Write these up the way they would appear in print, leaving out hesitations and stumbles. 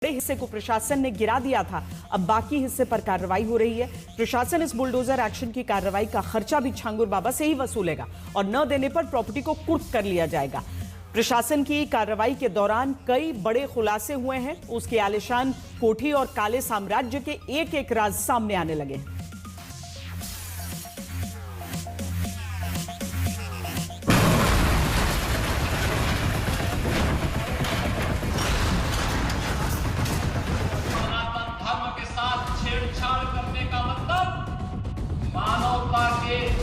बड़े हिस्से को प्रशासन ने गिरा दिया था। अब बाकी हिस्से पर कार्रवाई हो रही है। प्रशासन इस बुलडोजर एक्शन की कार्रवाई का खर्चा भी छांगुर बाबा से ही वसूलेगा और न देने पर प्रॉपर्टी को कुर्क कर लिया जाएगा। प्रशासन की कार्रवाई के दौरान कई बड़े खुलासे हुए हैं। उसकी आलिशान कोठी और काले साम्राज्य के एक एक राज सामने आने लगे हैं।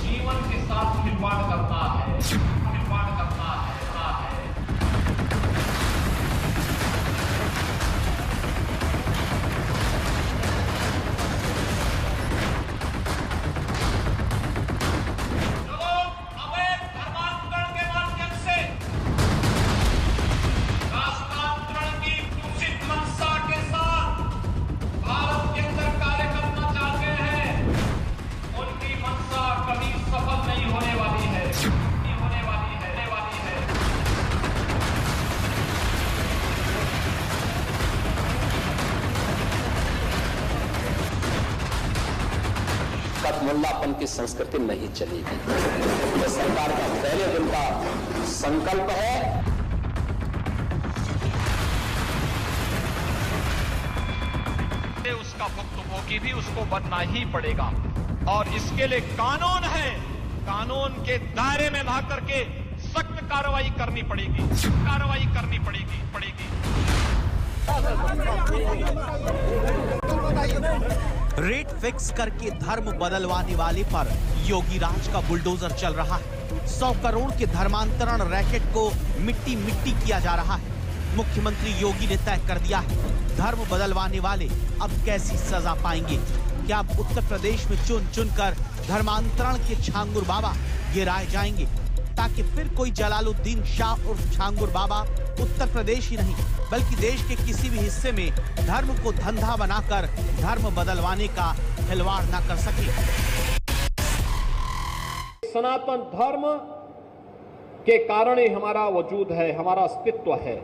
जीवन के साथ खिलवाड़ करना है, खिलवाड़ करना है। जो अवैध धर्मांतरण के माध्यम से राष्ट्रांतरण की कुत्सित मंशा के साथ भारत के अंदर कार्य करना चाहते हैं, उनकी मंशा कभी सफल नहीं होने वाली है, होने वाली है। कठमुल्लापन की संस्कृति नहीं चलेगी। यह सरकार का पहले दिन का संकल्प है। उसका भुक्तभोगी भी उसको बनना ही पड़ेगा और इसके लिए कानून है। कानून के दायरे में ला करके सख्त कार्रवाई करनी पड़ेगी, कार्रवाई करनी पड़ेगी। रेट फिक्स करके धर्म बदलवाने वाले पर योगी राज का बुलडोजर चल रहा है। 100 करोड़ के धर्मांतरण रैकेट को मिट्टी मिट्टी किया जा रहा है। मुख्यमंत्री योगी ने तय कर दिया है, धर्म बदलवाने वाले अब कैसी सजा पाएंगे। क्या अब उत्तर प्रदेश में चुन चुनकर धर्मांतरण के छांगुर बाबा गिराए जाएंगे, ताकि फिर कोई जलालुद्दीन शाह उर्फ छांगुर बाबा उत्तर प्रदेश ही नहीं बल्कि देश के किसी भी हिस्से में धर्म को धंधा बनाकर धर्म बदलवाने का खिलवाड़ न कर सके। सनातन धर्म के कारण ही हमारा वजूद है, हमारा अस्तित्व है।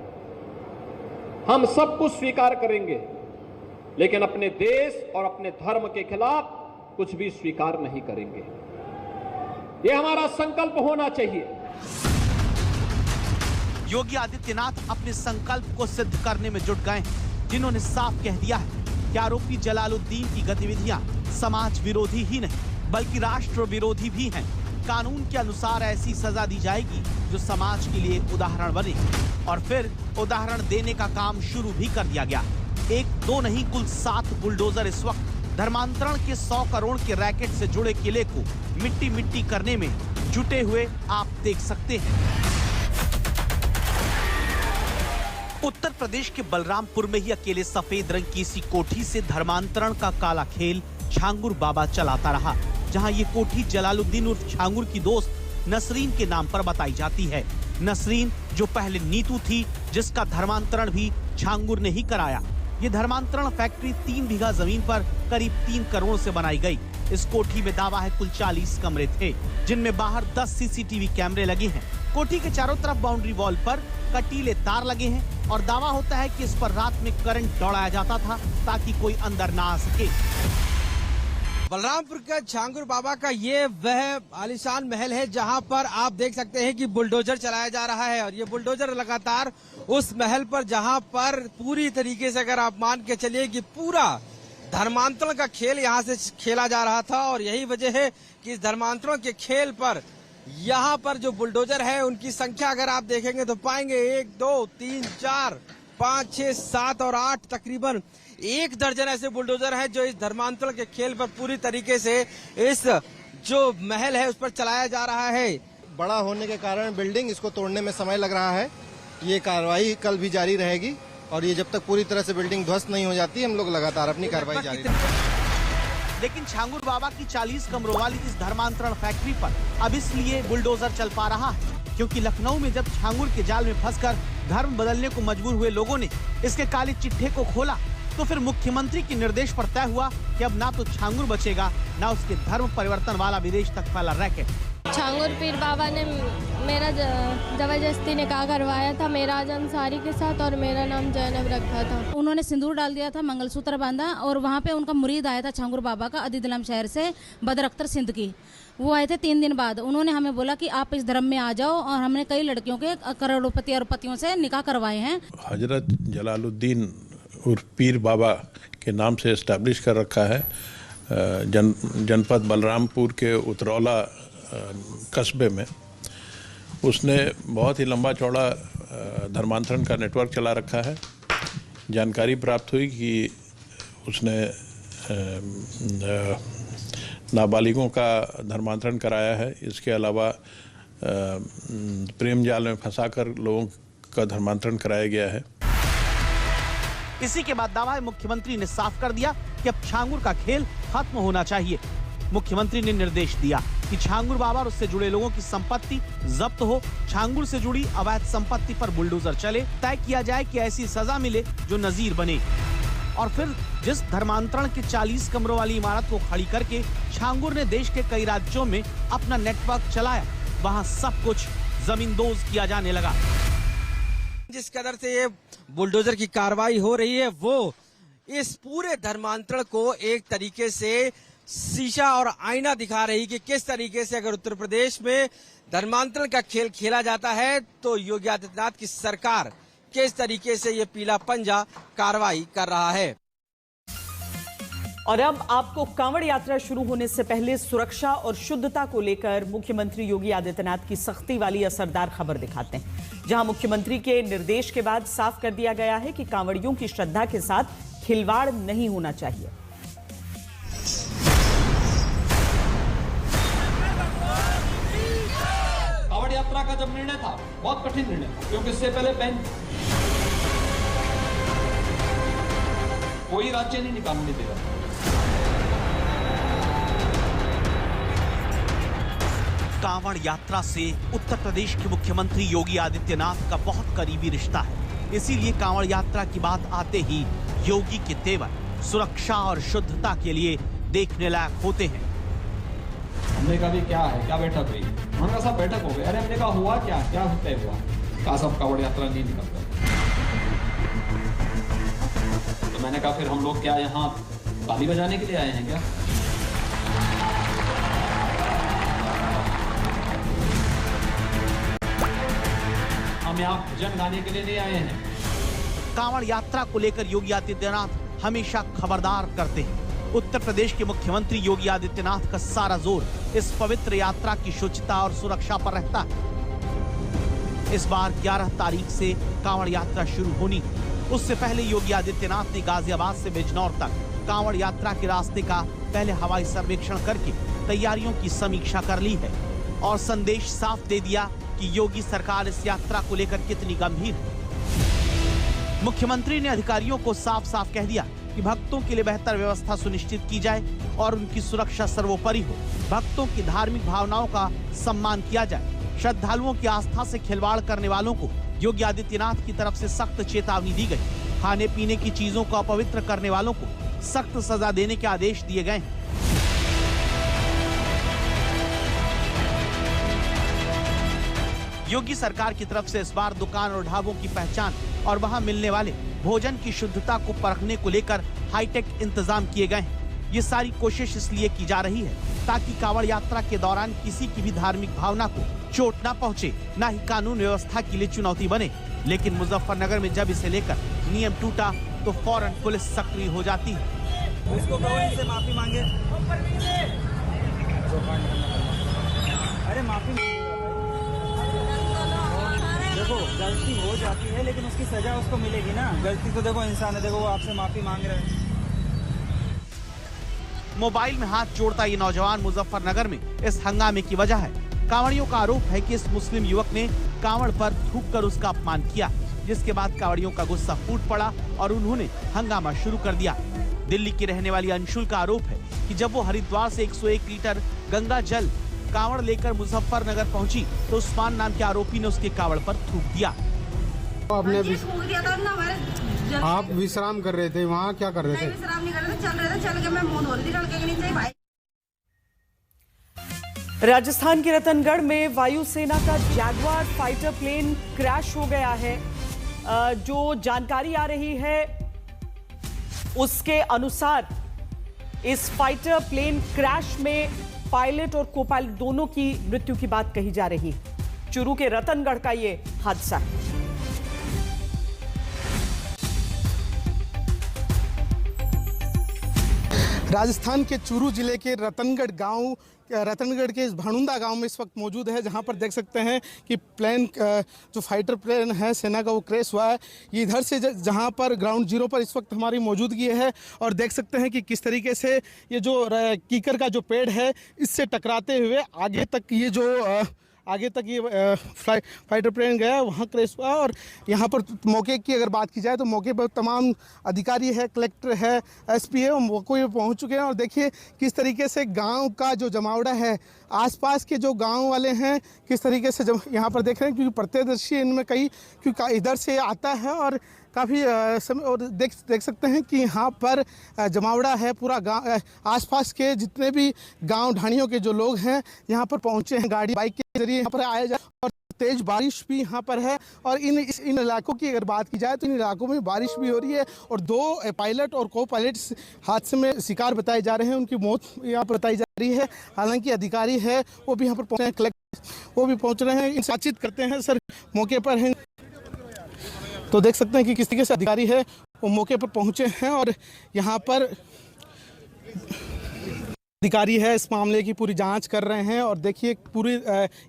हम सब कुछ स्वीकार करेंगे, लेकिन अपने देश और अपने धर्म के खिलाफ कुछ भी स्वीकार नहीं करेंगे। यह हमारा संकल्प होना चाहिए। योगी आदित्यनाथ अपने संकल्प को सिद्ध करने में जुट गए, जिन्होंने साफ कह दिया है कि आरोपी जलालुद्दीन की गतिविधियां समाज विरोधी ही नहीं बल्कि राष्ट्र विरोधी भी हैं। कानून के अनुसार ऐसी सजा दी जाएगी जो समाज के लिए उदाहरण बने। और फिर उदाहरण देने का काम शुरू भी कर दिया गया। 1-2 नहीं कुल 7 बुलडोजर इस वक्त धर्मांतरण के 100 करोड़ के रैकेट से जुड़े किले को मिट्टी मिट्टी करने में जुटे हुए आप देख सकते हैं। उत्तर प्रदेश के बलरामपुर में ही अकेले सफेद रंग की इसी कोठी से धर्मांतरण का काला खेल छांगुर बाबा चलाता रहा, जहां ये कोठी जलालुद्दीन उर्फ छांगुर की दोस्त नसरीन के नाम पर बताई जाती है। नसरीन जो पहले नीतू थी, जिसका धर्मांतरण भी छांगुर ने ही कराया। ये धर्मांतरण फैक्ट्री 3 बीघा जमीन पर करीब 3 करोड़ से बनाई गई। इस कोठी में दावा है कुल 40 कमरे थे, जिनमें बाहर 10 सीसीटीवी कैमरे लगे हैं। कोठी के चारों तरफ बाउंड्री वॉल पर कटीले तार लगे हैं और दावा होता है कि इस पर रात में करंट दौड़ाया जाता था ताकि कोई अंदर ना आ सके। बलरामपुर के छांगुर बाबा का ये वह आलीशान महल है जहां पर आप देख सकते हैं कि बुलडोजर चलाया जा रहा है और ये बुलडोजर लगातार उस महल पर जहां पर पूरी तरीके से अगर आप मान के चलिए कि पूरा धर्मांतरण का खेल यहां से खेला जा रहा था। और यही वजह है कि इस धर्मांतरण के खेल पर यहाँ पर जो बुलडोजर है उनकी संख्या अगर आप देखेंगे तो पाएंगे 1, 2, 3, 4, 5, 6, 7 और 8 तकरीबन 1 दर्जन ऐसे बुलडोजर हैं जो इस धर्मांतरण के खेल पर पूरी तरीके से इस जो महल है उस पर चलाया जा रहा है। बड़ा होने के कारण बिल्डिंग इसको तोड़ने में समय लग रहा है। ये कार्रवाई कल भी जारी रहेगी और ये जब तक पूरी तरह से बिल्डिंग ध्वस्त नहीं हो जाती हम लोग लगातार अपनी कार्रवाई जारी रखेंगे। लेकिन छांगुर बाबा की 40 कमरों वाली इस धर्मांतरण फैक्ट्री पर अब इसलिए बुलडोजर चल पा रहा है क्योंकि लखनऊ में जब छांगुर के जाल में फंसकर धर्म बदलने को मजबूर हुए लोगों ने इसके काले चिट्ठे को खोला, तो फिर मुख्यमंत्री के निर्देश पर तय हुआ कि अब ना तो छांगुर बचेगा, ना उसके धर्म परिवर्तन वाला विदेश तक फैला रैकेट। छांगुर पीर बाबा ने मेरा जबरदस्ती निकाह करवाया था मेराज अंसारी के साथ और मेरा नाम जैनब रखा था। उन्होंने सिंदूर डाल दिया था, मंगलसूत्र बांधा और वहाँ पे उनका मुरीद आया था छांगुर बाबा का अदीदलम शहर से, बदर अख्तर सिंध की। वो आए थे 3 दिन बाद। उन्होंने हमें बोला कि आप इस धर्म में आ जाओ और हमने कई लड़कियों के करोड़पति अरबपतियों से निकाह करवाए हैं। हजरत जलालुद्दीन उर्फ पीर बाबा के नाम से इस्टेब्लिश कर रखा है। जनपद बलरामपुर के उतरौला कस्बे में उसने बहुत ही लंबा चौड़ा धर्मांतरण का नेटवर्क चला रखा है। जानकारी प्राप्त हुई कि उसने नाबालिगों का धर्मांतरण कराया है। इसके अलावा प्रेम जाल में फंसाकर लोगों का धर्मांतरण कराया गया है। इसी के बाद दावा है मुख्यमंत्री ने साफ कर दिया कि अब छांगुर का खेल खत्म होना चाहिए। मुख्यमंत्री ने निर्देश दिया कि छांगुर बाबा और उससे जुड़े लोगों की संपत्ति जब्त हो, छांगुर से जुड़ी अवैध संपत्ति पर बुलडोजर चले, तय किया जाए कि ऐसी सजा मिले जो नजीर बने। और फिर जिस धर्मांतरण के 40 कमरों वाली इमारत को खड़ी करके छांगुर ने देश के कई राज्यों में अपना नेटवर्क चलाया, वहां सब कुछ जमींदोज किया जाने लगा। जिस कदर से ये बुलडोजर की कार्रवाई हो रही है वो इस पूरे धर्मांतरण को एक तरीके से शीशा और आईना दिखा रही कि किस तरीके से अगर उत्तर प्रदेश में धर्मांतरण का खेल खेला जाता है तो योगी आदित्यनाथ की सरकार किस तरीके से ये पीला पंजा कार्रवाई कर रहा है। और अब आपको कांवड़ यात्रा शुरू होने से पहले सुरक्षा और शुद्धता को लेकर मुख्यमंत्री योगी आदित्यनाथ की सख्ती वाली असरदार खबर दिखाते हैं, जहां मुख्यमंत्री के निर्देश के बाद साफ कर दिया गया है कि कांवड़ियों की श्रद्धा के साथ खिलवाड़ नहीं होना चाहिए। कांवड़ यात्रा का जब निर्णय था बहुत कठिन निर्णय था, क्योंकि इससे पहले बैन कोई राज्य नहीं कानूनी दे रहा। कांवड़ यात्रा से उत्तर प्रदेश के मुख्यमंत्री योगी आदित्यनाथ का बहुत करीबी रिश्ता है। इसीलिए कांवड़ यात्रा की बात आते ही योगी के तेवर सुरक्षा और शुद्धता के लिए देखने लायक होते हैं। हमने कहा भी क्या है, क्या बैठक हुई? उन्होंने कहा सब बैठक हो गई। अरे हमने कहा हुआ क्या, क्या तय हुआ? कहा सब कांवड़ यात्रा नहीं निकलता। तो मैंने कहा फिर हम लोग क्या यहाँ ताली बजाने के लिए आए हैं क्या? हम यहाँ भजन गाने के लिए नहीं आए हैं। कांवड़ यात्रा को लेकर योगी आदित्यनाथ हमेशा खबरदार करते हैं। उत्तर प्रदेश के मुख्यमंत्री योगी आदित्यनाथ का सारा जोर इस पवित्र यात्रा की शुचिता और सुरक्षा पर रहता है। इस बार 11 तारीख से कांवड़ यात्रा शुरू होनी। उससे पहले योगी आदित्यनाथ ने गाजियाबाद से बिजनौर तक कांवड़ यात्रा के रास्ते का पहले हवाई सर्वेक्षण करके तैयारियों की समीक्षा कर ली है और संदेश साफ दे दिया कि योगी सरकार इस यात्रा को लेकर कितनी गंभीर है। मुख्यमंत्री ने अधिकारियों को साफ साफ कह दिया कि भक्तों के लिए बेहतर व्यवस्था सुनिश्चित की जाए और उनकी सुरक्षा सर्वोपरि हो। भक्तों की धार्मिक भावनाओं का सम्मान किया जाए। श्रद्धालुओं की आस्था से खिलवाड़ करने वालों को योगी आदित्यनाथ की तरफ से सख्त चेतावनी दी गई। खाने पीने की चीजों को अपवित्र करने वालों को सख्त सजा देने के आदेश दिए गए हैं। योगी सरकार की तरफ से इस बार दुकान और ढाबों की पहचान और वहां मिलने वाले भोजन की शुद्धता को परखने को लेकर हाईटेक इंतजाम किए गए हैं। ये सारी कोशिश इसलिए की जा रही है ताकि कांवड़ यात्रा के दौरान किसी की भी धार्मिक भावना को चोट न पहुंचे, न ही कानून व्यवस्था के लिए चुनौती बने। लेकिन मुजफ्फरनगर में जब इसे लेकर नियम टूटा तो फौरन पुलिस सक्रिय हो जाती है। उसको से माफी मांगे। अरे माफी देखो, गलती हो जाती है लेकिन उसकी सजा उसको मिलेगी ना। गलती तो देखो इंसान है, देखो वो आपसे माफी मांग रहे हैं। मोबाइल में हाथ जोड़ता ये नौजवान मुजफ्फरनगर में इस हंगामे की वजह है। कांवड़ियों का आरोप है कि इस मुस्लिम युवक ने कांवड़ पर थूककर उसका अपमान किया, जिसके बाद कांवड़ियों का गुस्सा फूट पड़ा और उन्होंने हंगामा शुरू कर दिया। दिल्ली की रहने वाली अंशुल का आरोप है कि जब वो हरिद्वार से 101 लीटर गंगा जल कांवड़ लेकर मुजफ्फरनगर पहुंची तो उस्मान नाम के आरोपी ने उसके कांवड़ पर थूक दिया। आप विश्राम कर रहे थे, वहाँ क्या कर रहे थे? विश्राम नहीं कर रहे थे, चल रहे थे, चल के मैं मुंह धो रही थी लड़के के नीचे। भाई राजस्थान के रतनगढ़ में वायुसेना का जैगवार फाइटर प्लेन क्रैश हो गया है। जो जानकारी आ रही है उसके अनुसार इस फाइटर प्लेन क्रैश में पायलट और को पायलट दोनों की मृत्यु की बात कही जा रही है। चूरू के रतनगढ़ का यह हादसा है। राजस्थान के चूरू जिले के रतनगढ़ के इस भाणुंदा गांव में इस वक्त मौजूद है, जहां पर देख सकते हैं कि प्लेन जो फाइटर प्लेन है सेना का वो क्रैश हुआ है। ये इधर से जहां पर ग्राउंड जीरो पर इस वक्त हमारी मौजूदगी है और देख सकते हैं कि किस तरीके से ये जो कीकर का जो पेड़ है इससे टकराते हुए आगे तक ये फाइटर प्लेन गया, वहाँ क्रैश हुआ। और यहाँ पर मौके की अगर बात की जाए तो मौके पर तमाम अधिकारी है, कलेक्टर है, एसपी है, वो मौके पर पहुँच चुके हैं। और देखिए किस तरीके से गांव का जो जमावड़ा है, आसपास के जो गांव वाले हैं किस तरीके से जब यहाँ पर देख रहे हैं, क्योंकि प्रत्यक्षदर्शी इनमें क्योंकि इधर से आता है और काफ़ी समय और देख सकते हैं कि यहाँ पर जमावड़ा है पूरा गांव। आसपास के जितने भी गांव ढाणियों के जो लोग हैं यहाँ पर पहुँचे हैं, गाड़ी बाइक के जरिए यहाँ पर आया जाए। और तेज बारिश भी यहाँ पर है। और इन इलाकों की अगर बात की जाए तो इन इलाकों में बारिश भी हो रही है और 2 पायलट और को पायलट हादसे में शिकार बताए जा रहे हैं, उनकी मौत यहाँ पर बताई जा रही है। हालांकि अधिकारी है वो भी यहाँ पर पहुँचे हैं, कलेक्टर वो भी पहुँच रहे हैं, इनसे बातचीत करते हैं। सर मौके पर हैं तो देख सकते हैं कि किस तरीके से अधिकारी है वो मौके पर पहुंचे हैं और यहाँ पर अधिकारी है इस मामले की पूरी जांच कर रहे हैं। और देखिए पूरी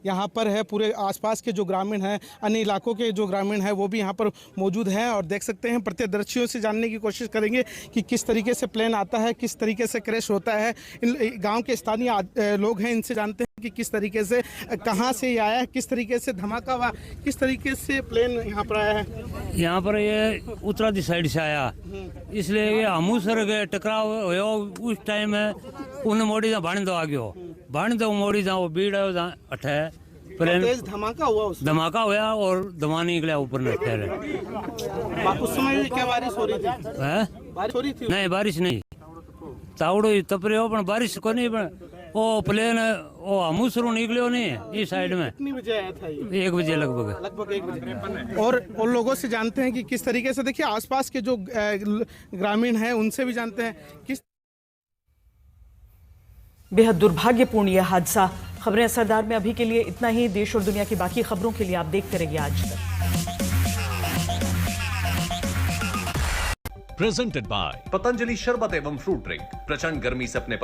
यहाँ पर है, पूरे आसपास के जो ग्रामीण हैं, अन्य इलाकों के जो ग्रामीण हैं वो भी यहाँ पर मौजूद हैं और देख सकते हैं। प्रत्यक्षदर्शियों से जानने की कोशिश करेंगे कि किस तरीके से प्लेन आता है, किस तरीके से क्रैश होता है। इन गाँव के स्थानीय लोग हैं, इनसे जानते हैं कि किस तरीके से कहाँ से ये आया है, किस तरीके से धमाका हुआ, किस तरीके से प्लेन यहाँ पर आया है। यहाँ पर ये उत्तरादी साइड से आया, इसलिए ये हमूसर के टकराव हुआ उस टाइम है। उन मोड़ी भाण दो आ गयो, भाण दो मोड़ी वो बीड़ अठे प्लेन तेज धमाका हुआ, धमाका हुआ और धमा निकला ऊपर न ठहरे। उस समय क्या बारिश हो रही थी? बारिश हो रही थी? नहीं बारिश नहीं, तावड़ो ही तपरे हो पर बारिश को नहीं। वो प्लेन वो हमूसरू निकलो नहीं इस साइड में। कितनी बजे आया था ये? 1 बजे लगभग 1 बजे। और लोगों से जानते हैं कि किस तरीके से, देखिए आसपास के जो ग्रामीण हैं उनसे भी जानते हैं किस। बेहद दुर्भाग्यपूर्ण यह हादसा। खबरें असरदार में अभी के लिए इतना ही। देश और दुनिया की बाकी खबरों के लिए आप देखते रहिए आज तक। प्रेजेंटेड बाय पतंजलि शरबत एवं फ्रूट ड्रिंक। प्रचंड गर्मी से अपने